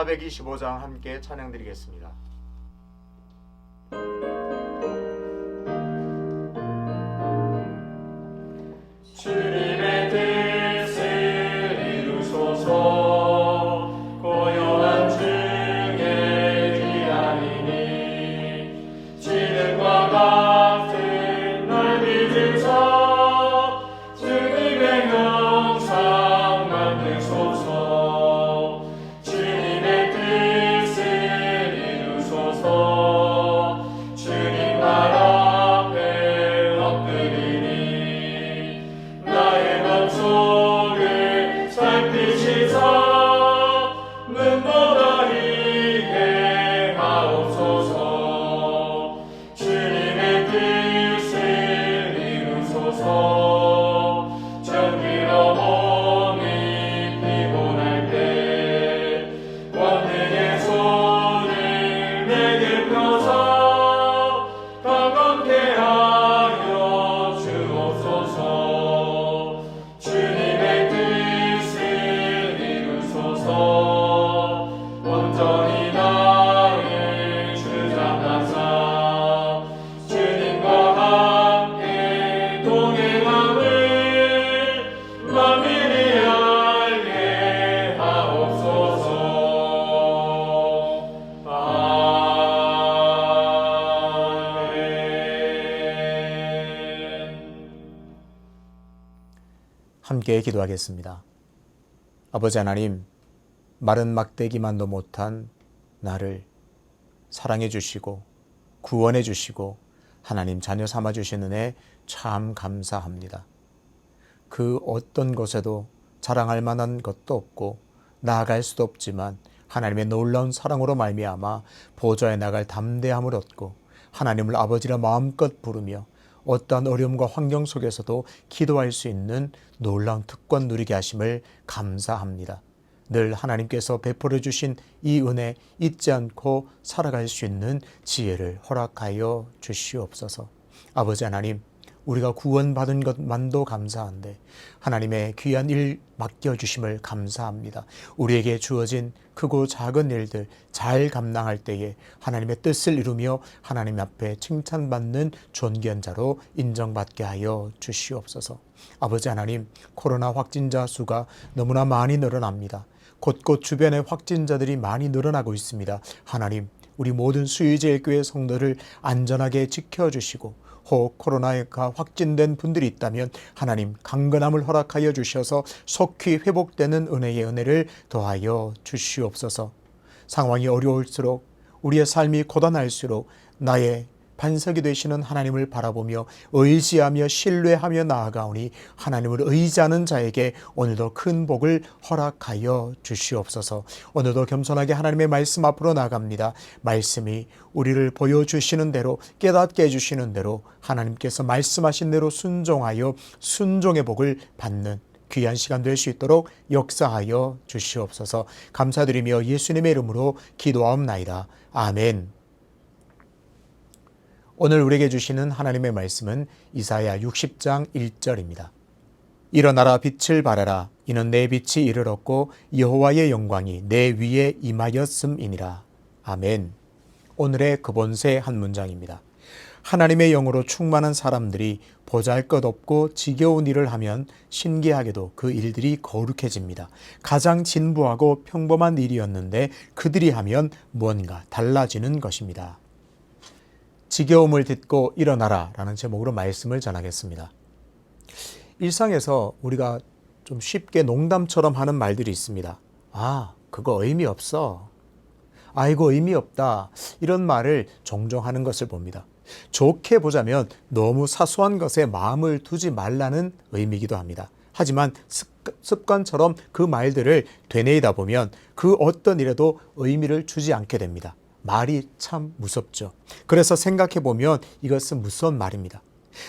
425장 함께 찬양드리겠습니다. 주님의 뜻을 이루소서. 고요한 중에 기다리니 지능과 같은 날 믿으사 주님의 형상 만드소서. 주님의 뜻을 이루소서. 주님 말 앞에 엎드리니 나의 맘속을 살피시사 눈보다 희게 하옵소서. 주님의 뜻을 이루소서. 정기로 몸이 피곤할 때 권능의 손을 내게 펴사 강건케 하여 주옵소서. 주님의 뜻을 이루소서. 온전히 나를 주장하사 주님과 함께 동행함을 만민이 알게 하옵소서. 아멘. 함께 기도하겠습니다. 아버지 하나님, 마른 막대기만도 못한 나를 사랑해 주시고 구원해 주시고 하나님 자녀 삼아 주신 은혜 참 감사합니다. 그 어떤 것에도 자랑할 만한 것도 없고 나아갈 수도 없지만 하나님의 놀라운 사랑으로 말미암아 보좌에 나갈 담대함을 얻고 하나님을 아버지라 마음껏 부르며 어떠한 어려움과 환경 속에서도 기도할 수 있는 놀라운 특권 누리게 하심을 감사합니다. 늘 하나님께서 베풀어 주신 이 은혜 잊지 않고 살아갈 수 있는 지혜를 허락하여 주시옵소서. 아버지 하나님, 우리가 구원받은 것만도 감사한데 하나님의 귀한 일 맡겨주심을 감사합니다. 우리에게 주어진 크고 작은 일들 잘 감당할 때에 하나님의 뜻을 이루며 하나님 앞에 칭찬받는 존귀한 자로 인정받게 하여 주시옵소서. 아버지 하나님, 코로나 확진자 수가 너무나 많이 늘어납니다. 곳곳 주변에 확진자들이 많이 늘어나고 있습니다. 하나님, 우리 모든 수의제일교회 성도를 안전하게 지켜주시고 혹 코로나가 확진된 분들이 있다면 하나님 강건함을 허락하여 주셔서 속히 회복되는 은혜를 더하여 주시옵소서. 상황이 어려울수록 우리의 삶이 고단할수록 나의 반석이 되시는 하나님을 바라보며 의지하며 신뢰하며 나아가오니 하나님을 의지하는 자에게 오늘도 큰 복을 허락하여 주시옵소서. 오늘도 겸손하게 하나님의 말씀 앞으로 나갑니다. 말씀이 우리를 보여주시는 대로 깨닫게 해주시는 대로 하나님께서 말씀하신 대로 순종하여 순종의 복을 받는 귀한 시간 될 수 있도록 역사하여 주시옵소서. 감사드리며 예수님의 이름으로 기도하옵나이다. 아멘. 오늘 우리에게 주시는 하나님의 말씀은 이사야 60장 1절입니다. 일어나라 빛을 발하라. 이는 내 빛이 이르렀고 여호와의 영광이 내 위에 임하였음이니라. 아멘. 오늘의 그본세 한 문장입니다. 하나님의 영으로 충만한 사람들이 보잘것없고 지겨운 일을 하면 신기하게도 그 일들이 거룩해집니다. 가장 진부하고 평범한 일이었는데 그들이 하면 뭔가 달라지는 것입니다. 지겨움을 딛고 일어나라 라는 제목으로 말씀을 전하겠습니다. 일상에서 우리가 좀 쉽게 농담처럼 하는 말들이 있습니다. 아, 그거 의미 없어. 아이고, 의미 없다. 이런 말을 종종 하는 것을 봅니다. 좋게 보자면 너무 사소한 것에 마음을 두지 말라는 의미이기도 합니다. 하지만 습관처럼 그 말들을 되뇌이다 보면 그 어떤 일에도 의미를 주지 않게 됩니다. 말이 참 무섭죠. 그래서 생각해 보면 이것은 무서운 말입니다.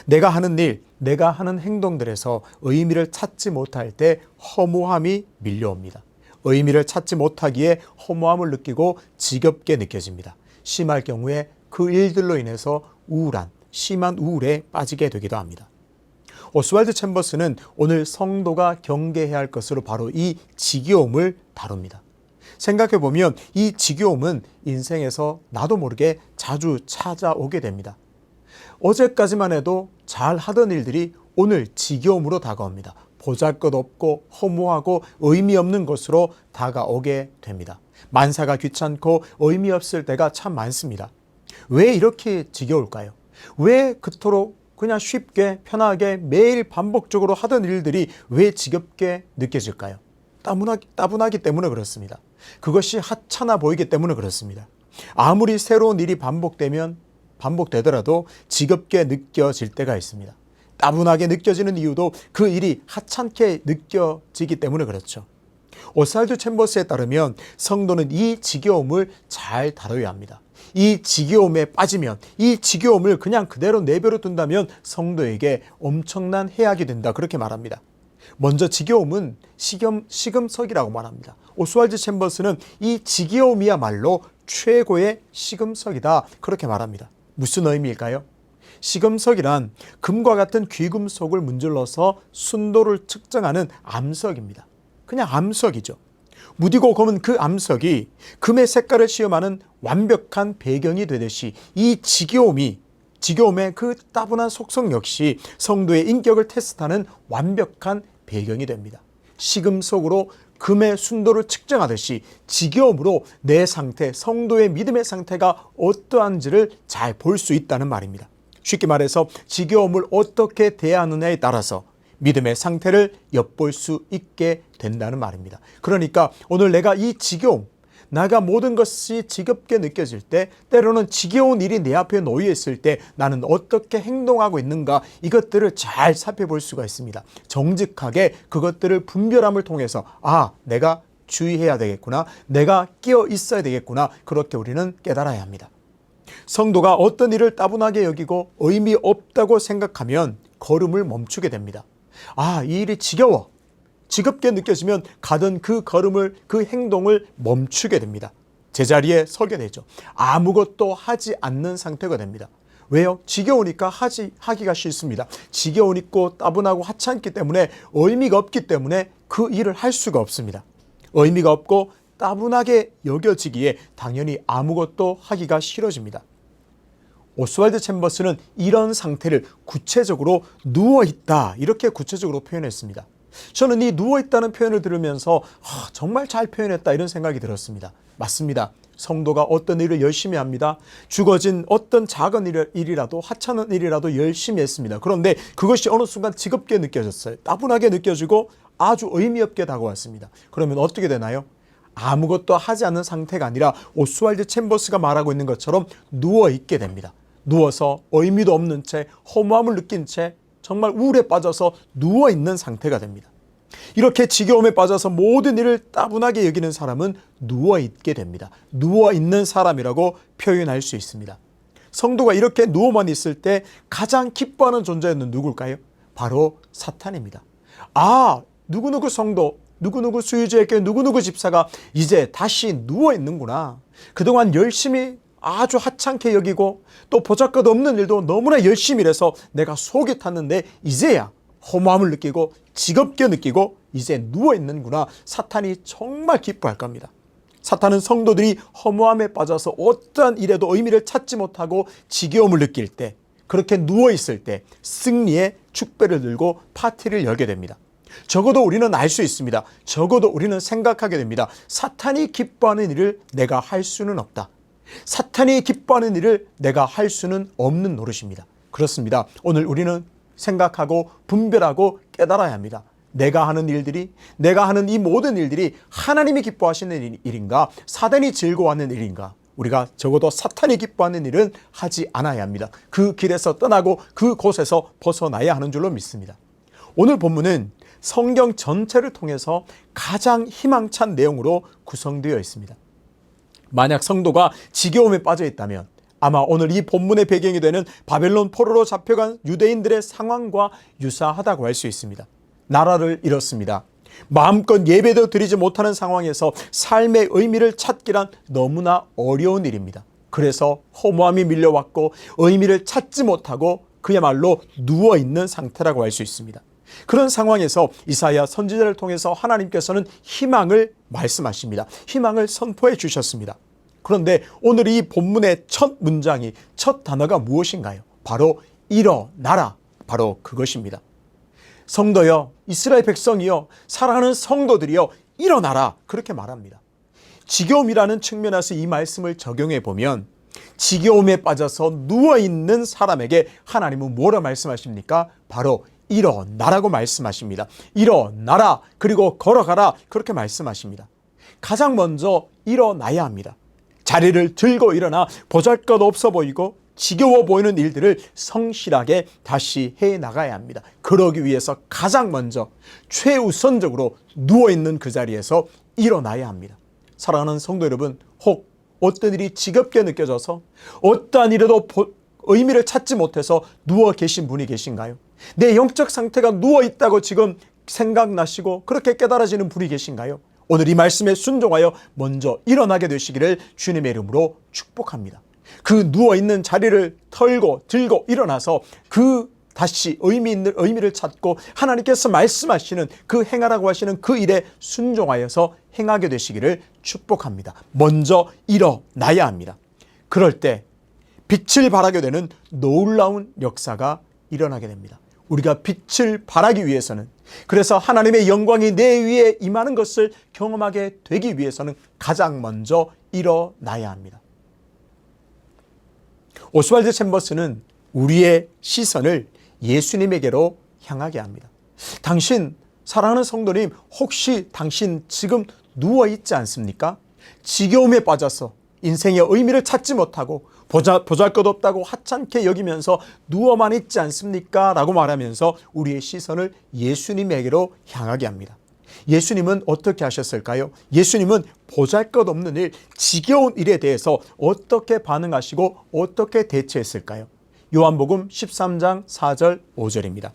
내가 하는 일, 내가 하는 행동들에서 의미를 찾지 못할 때 허무함이 밀려옵니다. 의미를 찾지 못하기에 허무함을 느끼고 지겹게 느껴집니다. 심할 경우에 그 일들로 인해서 우울한, 심한 우울에 빠지게 되기도 합니다. 오스왈드 챔버스는 오늘 성도가 경계해야 할 것으로 바로 이 지겨움을 다룹니다. 생각해 보면 이 지겨움은 인생에서 나도 모르게 자주 찾아오게 됩니다. 어제까지만 해도 잘 하던 일들이 오늘 지겨움으로 다가옵니다. 보잘것없고 허무하고 의미 없는 것으로 다가오게 됩니다. 만사가 귀찮고 의미 없을 때가 참 많습니다. 왜 이렇게 지겨울까요? 왜 그토록 그냥 쉽게 편하게 매일 반복적으로 하던 일들이 왜 지겹게 느껴질까요? 따분하기 때문에 그렇습니다. 그것이 하찮아 보이기 때문에 그렇습니다. 아무리 새로운 일이 반복되더라도 지겹게 느껴질 때가 있습니다. 따분하게 느껴지는 이유도 그 일이 하찮게 느껴지기 때문에 그렇죠. 오스왈드 챔버스에 따르면 성도는 이 지겨움을 잘 다뤄야 합니다. 이 지겨움에 빠지면, 이 지겨움을 그냥 그대로 내버려 둔다면 성도에게 엄청난 해악이 된다, 그렇게 말합니다. 먼저 지겨움은 시금석이라고 말합니다. 오스왈드 챔버스는 이 지겨움이야말로 최고의 시금석이다, 그렇게 말합니다. 무슨 의미일까요? 시금석이란 금과 같은 귀금속을 문질러서 순도를 측정하는 암석입니다. 그냥 암석이죠. 무디고 검은 그 암석이 금의 색깔을 시험하는 완벽한 배경이 되듯이 이 지겨움의 그 따분한 속성 역시 성도의 인격을 테스트하는 완벽한 배경이 됩니다. 시금석으로 금의 순도를 측정하듯이 지겨움으로 내 상태, 성도의 믿음의 상태가 어떠한지를 잘 볼 수 있다는 말입니다. 쉽게 말해서 지겨움을 어떻게 대하느냐에 따라서 믿음의 상태를 엿볼 수 있게 된다는 말입니다. 그러니까 오늘 내가 이 지겨움, 내가 모든 것이 지겹게 느껴질 때, 때로는 지겨운 일이 내 앞에 놓여 있을 때 나는 어떻게 행동하고 있는가, 이것들을 잘 살펴볼 수가 있습니다. 정직하게 그것들을 분별함을 통해서 내가 주의해야 되겠구나, 내가 끼어 있어야 되겠구나, 그렇게 우리는 깨달아야 합니다. 성도가 어떤 일을 따분하게 여기고 의미 없다고 생각하면 걸음을 멈추게 됩니다. 이 일이 지겹게 느껴지면 가던 그 걸음을, 그 행동을 멈추게 됩니다. 제자리에 서게 되죠. 아무것도 하지 않는 상태가 됩니다. 왜요? 지겨우니까 하기가 싫습니다. 지겨우니까 따분하고 하찮기 때문에, 의미가 없기 때문에 그 일을 할 수가 없습니다. 의미가 없고 따분하게 여겨지기에 당연히 아무것도 하기가 싫어집니다. 오스왈드 챔버스는 이런 상태를 구체적으로 누워있다, 이렇게 구체적으로 표현했습니다. 저는 이 누워있다는 표현을 들으면서 정말 잘 표현했다, 이런 생각이 들었습니다. 맞습니다. 성도가 어떤 일을 열심히 합니다. 주어진 어떤 작은 일이라도, 하찮은 일이라도 열심히 했습니다. 그런데 그것이 어느 순간 지겹게 느껴졌어요. 따분하게 느껴지고 아주 의미 없게 다가왔습니다. 그러면 어떻게 되나요? 아무것도 하지 않는 상태가 아니라 오스왈드 챔버스가 말하고 있는 것처럼 누워있게 됩니다. 누워서 의미도 없는 채, 허무함을 느낀 채 정말 우울에 빠져서 누워있는 상태가 됩니다. 이렇게 지겨움에 빠져서 모든 일을 따분하게 여기는 사람은 누워있게 됩니다. 누워있는 사람이라고 표현할 수 있습니다. 성도가 이렇게 누워만 있을 때 가장 기뻐하는 존재는 누굴까요? 바로 사탄입니다. 누구누구 성도, 누구누구 수유자에게 누구누구 집사가 이제 다시 누워있는구나. 그동안 열심히 아주 하찮게 여기고 또 보잘것없는 일도 너무나 열심히 일해서 내가 속이 탔는데 이제야 허무함을 느끼고 지겹게 느끼고 이제 누워있는구나. 사탄이 정말 기뻐할 겁니다. 사탄은 성도들이 허무함에 빠져서 어떠한 일에도 의미를 찾지 못하고 지겨움을 느낄 때, 그렇게 누워있을 때 승리의 축배를 들고 파티를 열게 됩니다. 적어도 우리는 알 수 있습니다. 적어도 우리는 생각하게 됩니다. 사탄이 기뻐하는 일을 내가 할 수는 없다. 사탄이 기뻐하는 일을 내가 할 수는 없는 노릇입니다. 그렇습니다. 오늘 우리는 생각하고 분별하고 깨달아야 합니다. 내가 하는 일들이, 내가 하는 이 모든 일들이 하나님이 기뻐하시는 일인가, 사단이 즐거워하는 일인가. 우리가 적어도 사탄이 기뻐하는 일은 하지 않아야 합니다. 그 길에서 떠나고 그곳에서 벗어나야 하는 줄로 믿습니다. 오늘 본문은 성경 전체를 통해서 가장 희망찬 내용으로 구성되어 있습니다. 만약 성도가 지겨움에 빠져 있다면 아마 오늘 이 본문의 배경이 되는 바벨론 포로로 잡혀간 유대인들의 상황과 유사하다고 할 수 있습니다. 나라를 잃었습니다. 마음껏 예배도 드리지 못하는 상황에서 삶의 의미를 찾기란 너무나 어려운 일입니다. 그래서 허무함이 밀려왔고 의미를 찾지 못하고 그야말로 누워있는 상태라고 할 수 있습니다. 그런 상황에서 이사야 선지자를 통해서 하나님께서는 희망을 말씀하십니다. 희망을 선포해 주셨습니다. 그런데 오늘 이 본문의 첫 문장이, 첫 단어가 무엇인가요? 바로 일어나라, 바로 그것입니다. 성도여, 이스라엘 백성이여, 사랑하는 성도들이여, 일어나라, 그렇게 말합니다. 지겨움이라는 측면에서 이 말씀을 적용해 보면 지겨움에 빠져서 누워있는 사람에게 하나님은 뭐라 말씀하십니까? 바로 일어나라고 말씀하십니다. 일어나라, 그리고 걸어가라, 그렇게 말씀하십니다. 가장 먼저 일어나야 합니다. 자리를 들고 일어나 보잘것없어 보이고 지겨워 보이는 일들을 성실하게 다시 해나가야 합니다. 그러기 위해서 가장 먼저 최우선적으로 누워있는 그 자리에서 일어나야 합니다. 사랑하는 성도 여러분, 혹 어떤 일이 지겹게 느껴져서 어떠한 일에도 의미를 찾지 못해서 누워 계신 분이 계신가요? 내 영적 상태가 누워있다고 지금 생각나시고 그렇게 깨달아지는 분이 계신가요? 오늘 이 말씀에 순종하여 먼저 일어나게 되시기를 주님의 이름으로 축복합니다. 그 누워있는 자리를 털고 들고 일어나서 다시 의미를 찾고 하나님께서 말씀하시는 그 행하라고 하시는 그 일에 순종하여서 행하게 되시기를 축복합니다. 먼저 일어나야 합니다. 그럴 때 빛을 발하게 되는 놀라운 역사가 일어나게 됩니다. 우리가 빛을 발하기 위해서는, 그래서 하나님의 영광이 내 위에 임하는 것을 경험하게 되기 위해서는 가장 먼저 일어나야 합니다. 오스왈드 챔버스는 우리의 시선을 예수님에게로 향하게 합니다. 당신, 사랑하는 성도님, 혹시 당신 지금 누워있지 않습니까? 지겨움에 빠져서 인생의 의미를 찾지 못하고 보잘것없다고 하찮게 여기면서 누워만 있지 않습니까? 라고 말하면서 우리의 시선을 예수님에게로 향하게 합니다. 예수님은 어떻게 하셨을까요? 예수님은 보잘것없는 일, 지겨운 일에 대해서 어떻게 반응하시고 어떻게 대처했을까요? 요한복음 13장 4절 5절입니다.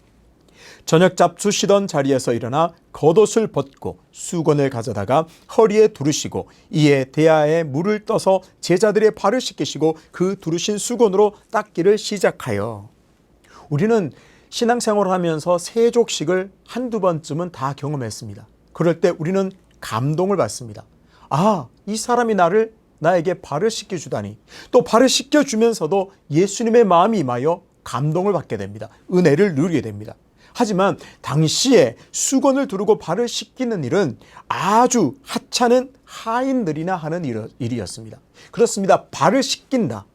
저녁 잡수시던 자리에서 일어나 겉옷을 벗고 수건을 가져다가 허리에 두르시고 이에 대야에 물을 떠서 제자들의 발을 씻기시고 그 두르신 수건으로 닦기를 시작하여. 우리는 신앙생활을 하면서 세족식을 한두 번쯤은 다 경험했습니다. 그럴 때 우리는 감동을 받습니다. 이 사람이 나에게 발을 씻겨주다니. 또 발을 씻겨주면서도 예수님의 마음이 임하여 감동을 받게 됩니다. 은혜를 누리게 됩니다. 하지만 당시에 수건을 두르고 발을 씻기는 일은 아주 하찮은 하인들이나 하는 일이었습니다. 그렇습니다. 발을 씻긴다.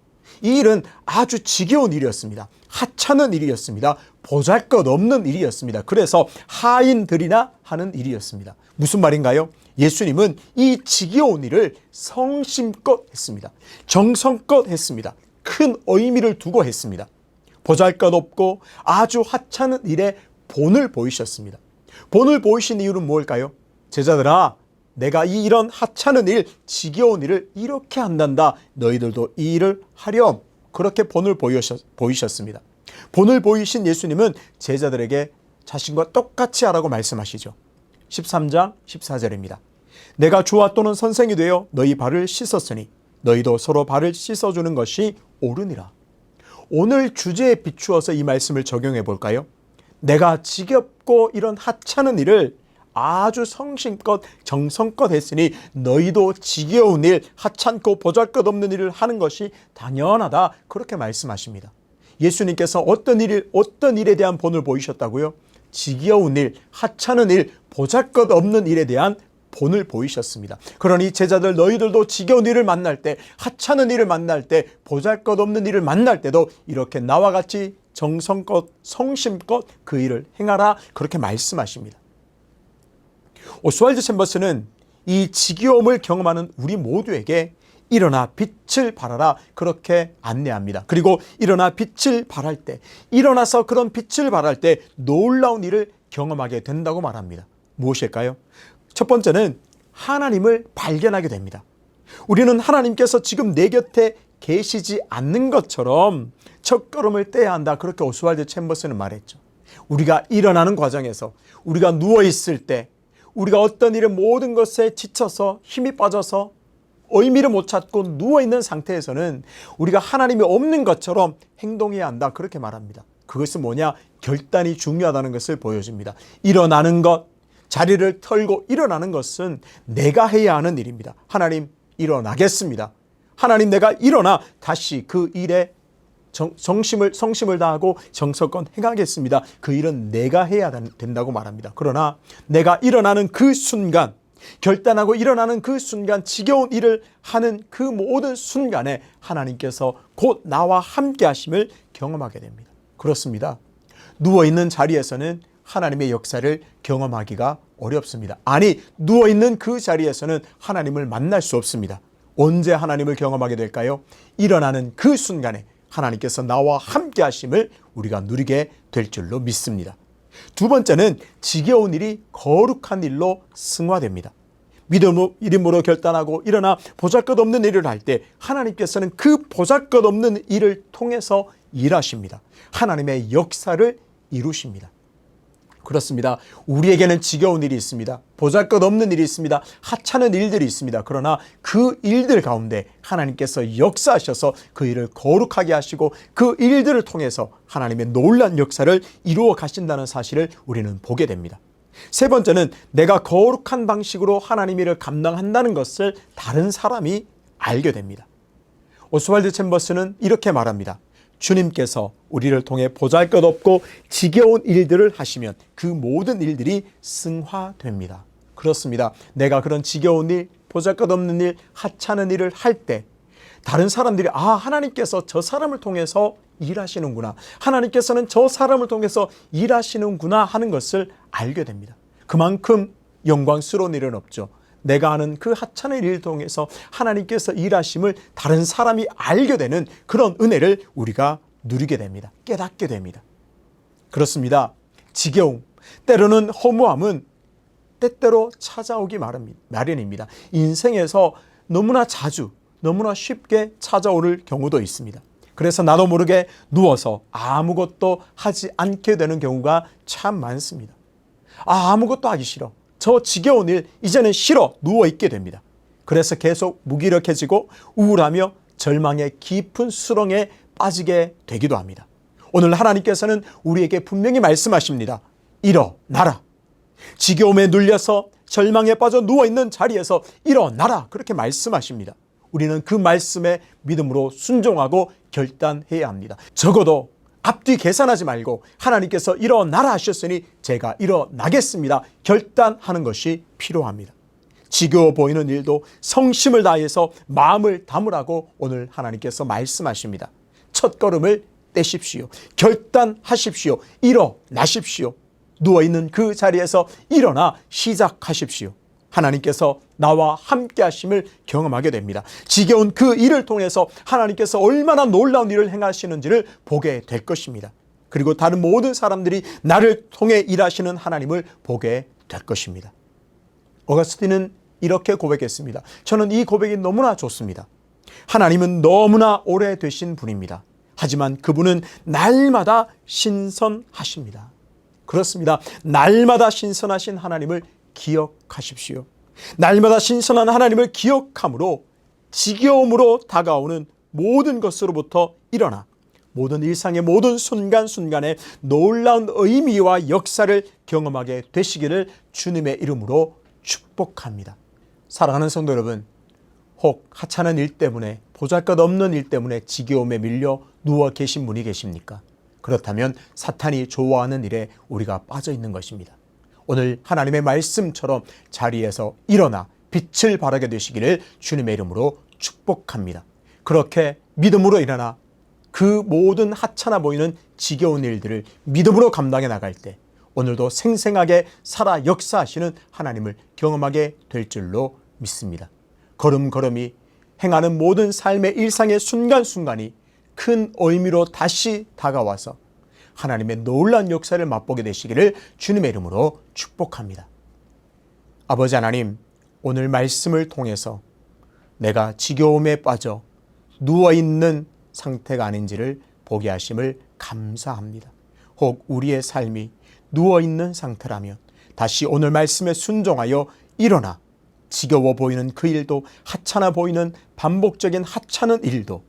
이 일은 아주 지겨운 일이었습니다. 하찮은 일이었습니다. 보잘것없는 일이었습니다. 그래서 하인들이나 하는 일이었습니다. 무슨 말인가요? 예수님은 이 지겨운 일을 성심껏 했습니다. 정성껏 했습니다. 큰 의미를 두고 했습니다. 보잘것없고 아주 하찮은 일에 본을 보이셨습니다. 본을 보이신 이유는 뭘까요? 제자들아, 내가 이런 하찮은 일, 지겨운 일을 이렇게 한단다. 너희들도 이 일을 하렴. 그렇게 본을 보이셨습니다. 본을 보이신 예수님은 제자들에게 자신과 똑같이 하라고 말씀하시죠. 13장 14절입니다. 내가 주와 또는 선생이 되어 너희 발을 씻었으니 너희도 서로 발을 씻어주는 것이 옳으니라. 오늘 주제에 비추어서 이 말씀을 적용해 볼까요? 내가 지겹고 이런 하찮은 일을 아주 성심껏 정성껏 했으니 너희도 지겨운 일, 하찮고 보잘것없는 일을 하는 것이 당연하다. 그렇게 말씀하십니다. 예수님께서 어떤 일에 대한 본을 보이셨다고요? 지겨운 일, 하찮은 일, 보잘것없는 일에 대한 본을 보이셨습니다. 그러니 제자들, 너희들도 지겨운 일을 만날 때, 하찮은 일을 만날 때, 보잘것없는 일을 만날 때도 이렇게 나와 같이 정성껏 성심껏 그 일을 행하라. 그렇게 말씀하십니다. 오스왈드 챔버스는 이 지겨움을 경험하는 우리 모두에게 일어나 빛을 발하라. 그렇게 안내합니다. 그리고 일어나 빛을 발할 때, 일어나서 그런 빛을 발할 때 놀라운 일을 경험하게 된다고 말합니다. 무엇일까요? 첫 번째는 하나님을 발견하게 됩니다. 우리는 하나님께서 지금 내 곁에 계시지 않는 것처럼 첫걸음을 떼야 한다. 그렇게 오스왈드 챔버스는 말했죠. 우리가 일어나는 과정에서, 우리가 누워있을 때, 우리가 어떤 일의 모든 것에 지쳐서 힘이 빠져서 의미를 못 찾고 누워있는 상태에서는 우리가 하나님이 없는 것처럼 행동해야 한다. 그렇게 말합니다. 그것은 뭐냐? 결단이 중요하다는 것을 보여줍니다. 일어나는 것, 자리를 털고 일어나는 것은 내가 해야 하는 일입니다. 하나님, 일어나겠습니다. 하나님, 내가 일어나 다시 그 일에 성심을 다하고 정성껏 행하겠습니다. 그 일은 내가 해야 된다고 말합니다. 그러나 내가 일어나는 그 순간, 결단하고 일어나는 그 순간, 지겨운 일을 하는 그 모든 순간에 하나님께서 곧 나와 함께 하심을 경험하게 됩니다. 그렇습니다. 누워있는 자리에서는 하나님의 역사를 경험하기가 어렵습니다. 아니, 누워있는 그 자리에서는 하나님을 만날 수 없습니다. 언제 하나님을 경험하게 될까요? 일어나는 그 순간에 하나님께서 나와 함께 하심을 우리가 누리게 될 줄로 믿습니다. 두 번째는 지겨운 일이 거룩한 일로 승화됩니다. 믿음으로 결단하고 일어나 보잘것없는 일을 할 때 하나님께서는 그 보잘것없는 일을 통해서 일하십니다. 하나님의 역사를 이루십니다. 그렇습니다. 우리에게는 지겨운 일이 있습니다. 보잘것없는 일이 있습니다. 하찮은 일들이 있습니다. 그러나 그 일들 가운데 하나님께서 역사하셔서 그 일을 거룩하게 하시고 그 일들을 통해서 하나님의 놀라운 역사를 이루어 가신다는 사실을 우리는 보게 됩니다. 세 번째는 내가 거룩한 방식으로 하나님 일을 감당한다는 것을 다른 사람이 알게 됩니다. 오스왈드 챔버스는 이렇게 말합니다. 주님께서 우리를 통해 보잘것없고 지겨운 일들을 하시면 그 모든 일들이 승화됩니다. 그렇습니다. 내가 그런 지겨운 일, 보잘것없는 일, 하찮은 일을 할 때 다른 사람들이 하나님께서 저 사람을 통해서 일하시는구나, 하나님께서는 저 사람을 통해서 일하시는구나 하는 것을 알게 됩니다. 그만큼 영광스러운 일은 없죠. 내가 하는 그 하찮은 일을 통해서 하나님께서 일하심을 다른 사람이 알게 되는 그런 은혜를 우리가 누리게 됩니다. 깨닫게 됩니다. 그렇습니다. 지겨움, 때로는 허무함은 때때로 찾아오기 마련입니다. 인생에서 너무나 자주, 너무나 쉽게 찾아오는 경우도 있습니다. 그래서 나도 모르게 누워서 아무것도 하지 않게 되는 경우가 참 많습니다. 아무것도 하기 싫어. 저 지겨운 일 이제는 싫어. 누워있게 됩니다. 그래서 계속 무기력해지고 우울하며 절망의 깊은 수렁에 빠지게 되기도 합니다. 오늘 하나님께서는 우리에게 분명히 말씀하십니다. 일어나라. 지겨움에 눌려서 절망에 빠져 누워있는 자리에서 일어나라. 그렇게 말씀하십니다. 우리는 그 말씀에 믿음으로 순종하고 결단해야 합니다. 적어도 앞뒤 계산하지 말고 하나님께서 일어나라 하셨으니 제가 일어나겠습니다. 결단하는 것이 필요합니다. 지겨워 보이는 일도 성심을 다해서 마음을 담으라고 오늘 하나님께서 말씀하십니다. 첫 걸음을 떼십시오. 결단하십시오. 일어나십시오. 누워있는 그 자리에서 일어나 시작하십시오. 하나님께서 나와 함께 하심을 경험하게 됩니다. 지겨운 그 일을 통해서 하나님께서 얼마나 놀라운 일을 행하시는지를 보게 될 것입니다. 그리고 다른 모든 사람들이 나를 통해 일하시는 하나님을 보게 될 것입니다. 어거스틴은 이렇게 고백했습니다. 저는 이 고백이 너무나 좋습니다. 하나님은 너무나 오래되신 분입니다. 하지만 그분은 날마다 신선하십니다. 그렇습니다. 날마다 신선하신 하나님을 기억하십시오. 날마다 신선한 하나님을 기억함으로 지겨움으로 다가오는 모든 것으로부터 일어나 모든 일상의 모든 순간순간에 놀라운 의미와 역사를 경험하게 되시기를 주님의 이름으로 축복합니다. 사랑하는 성도 여러분, 혹 하찮은 일 때문에 보잘것없는 일 때문에 지겨움에 밀려 누워 계신 분이 계십니까? 그렇다면 사탄이 좋아하는 일에 우리가 빠져 있는 것입니다. 오늘 하나님의 말씀처럼 자리에서 일어나 빛을 발하게 되시기를 주님의 이름으로 축복합니다. 그렇게 믿음으로 일어나 그 모든 하찮아 보이는 지겨운 일들을 믿음으로 감당해 나갈 때 오늘도 생생하게 살아 역사하시는 하나님을 경험하게 될 줄로 믿습니다. 걸음걸음이 행하는 모든 삶의 일상의 순간순간이 큰 의미로 다시 다가와서 하나님의 놀라운 역사를 맛보게 되시기를 주님의 이름으로 축복합니다. 아버지 하나님, 오늘 말씀을 통해서 내가 지겨움에 빠져 누워있는 상태가 아닌지를 보게 하심을 감사합니다. 혹 우리의 삶이 누워있는 상태라면 다시 오늘 말씀에 순종하여 일어나 지겨워 보이는 그 일도 하찮아 보이는 반복적인 하찮은 일도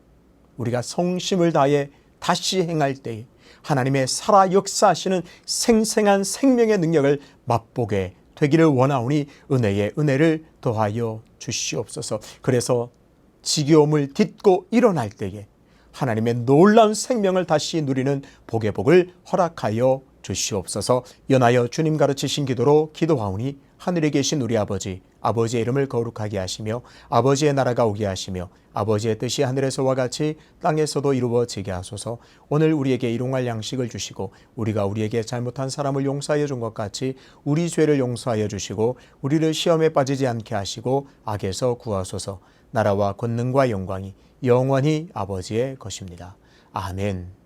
우리가 성심을 다해 다시 행할 때에 하나님의 살아 역사하시는 생생한 생명의 능력을 맛보게 되기를 원하오니 은혜에 은혜를 더하여 주시옵소서. 그래서 지겨움을 딛고 일어날 때에 하나님의 놀라운 생명을 다시 누리는 복의 복을 허락하여 주시옵소서. 연하여 주님 가르치신 기도로 기도하오니 하늘에 계신 우리 아버지, 아버지의 이름을 거룩하게 하시며 아버지의 나라가 오게 하시며 아버지의 뜻이 하늘에서와 같이 땅에서도 이루어지게 하소서. 오늘 우리에게 일용할 양식을 주시고 우리가 우리에게 잘못한 사람을 용서하여 준 것 같이 우리 죄를 용서하여 주시고 우리를 시험에 빠지지 않게 하시고 악에서 구하소서. 나라와 권능과 영광이 영원히 아버지의 것입니다. 아멘.